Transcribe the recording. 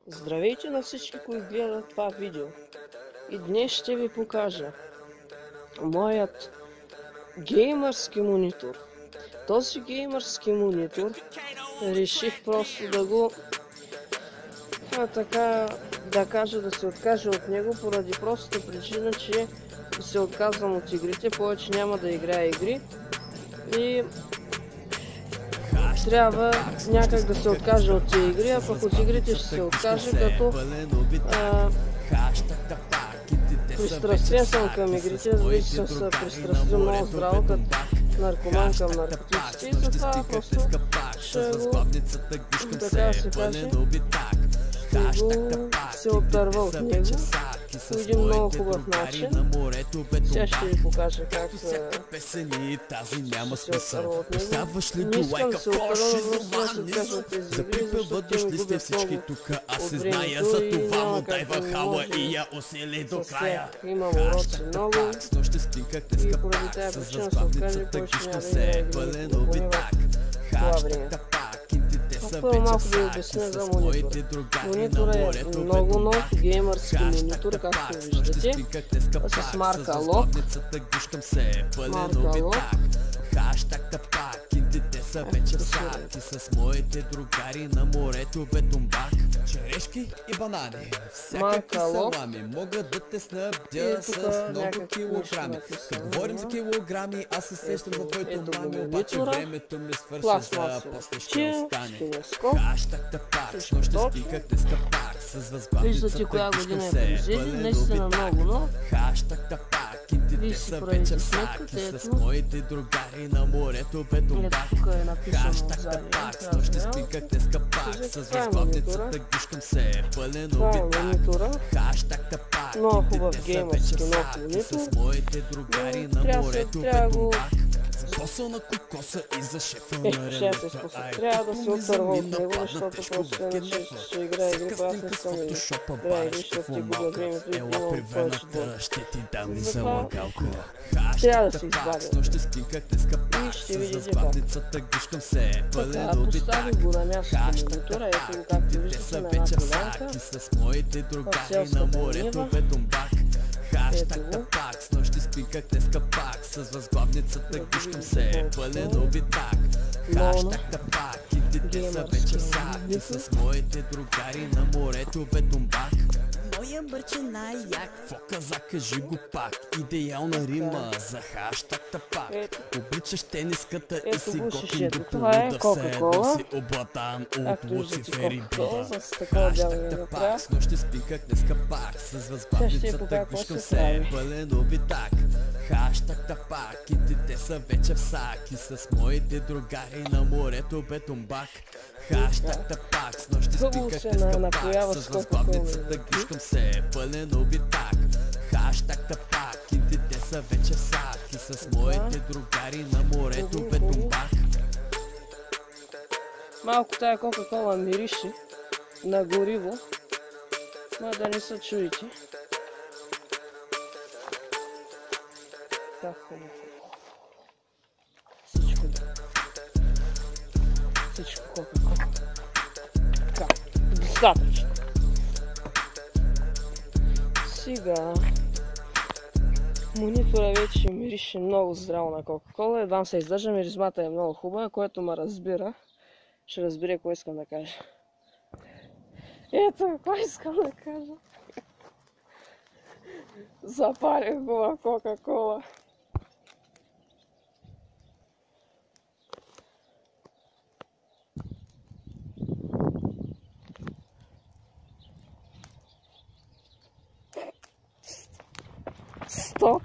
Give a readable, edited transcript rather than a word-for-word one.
Здравейте на всички, които гледат това видео. И днес ще ви покажа моят геймърски монитор. Този геймърски монитор реших просто да го да се откажа от него, поради простата причина, че се отказвам от игрите, повече няма да играя игри и трябва някак да се откажа от тези игри, а пък от игрите ще се откажа, като пристрастен съм към игрите, вече съм се пристрастил много здраво, като наркоман към наркотиците, и затова просто ще го, така да се каже, се отърва от него по един много хубав начин. Сега ще ви покажа как ще се отърва от него. Не искам да се отърва, но се откажа от тези игри, защото те ми губят много от времето и няма как да не може с тях. Имам уроци много и поради тази причина се откажа и повече няма да играя игри поне в това време. Първо малко да ви обясня за монитора. Монитора е много нов геймърски монитор, както виждате, с марка LOG. Са вече сати с моите другари на морето Бетумбак. Черешки и банани, всякакви салами, могат да те снабдя с много килограми. Като говорим за килограми, аз се сещам за твоето мами, обаче времето ми свърши, за после ще остане. Хаштаг тапак, с нощи спиках днеска пак, с възглавницата гушкам се, пълен обитак. Хаштаг тапак, те са вече саки с моите другари на морето Бетумбак. Хаштаг тапак, с нощи спиках днеска пак, с възглавницата гушкам се, пълен обитак. Хаштаг тапак, много хубав геймърски нов монитор. с моите другари на морето Бетумбак. Коса на кокоса и за шефа на ренето. Трябва да се отърва от него, защото просто иначе ще играе игри, па аз не съм играя игри, защото ти губя времето и имам повече да. Затова трябва да се избавя. И ще видите как. Така, поставих го на място на монитора, ето го както виждате на една коленка. В селската нива. Хаштаг тапак, с нощи спиках днеска пак, с възглавницата гушкам се, пълен обитак. Хаштаг тапак, те са вече саки, с моите другари на морето Бетумбак. Моя мърч е най-як, какво каза, кажи го пак, идеална рима за хаштаг тапак. Обличаш тениската и си готин до полуда, все едно си облатан от Луцифер и Буда. Хаштаг тапак, с нощи спиках днеска пак, с възглавницата гушкам се, пълен обитак. Хаштаг тапак, те са вече в саки, с моите другари на морето Бетумбак. Хаштаг тапак, с нощи спиках днеска пак, с възглавницата гушкам се, пълен обитак. Хаштаг тапак, те са вече в саки, с моите другари на морето Бетумбак. Малко тая кока-кола мирише на гориво, но да не се чуете. Так, хубаво. Всичко кока-кола. Така, достатъчно. Сега монитора вече мирише много здраво на кока-кола. Едвам се издържа, миризмата е много хубава, който ме разбира, ще разбере какво искам да кажа. Ето какво искам да кажа. Запалих го в кока-кола. Стоп!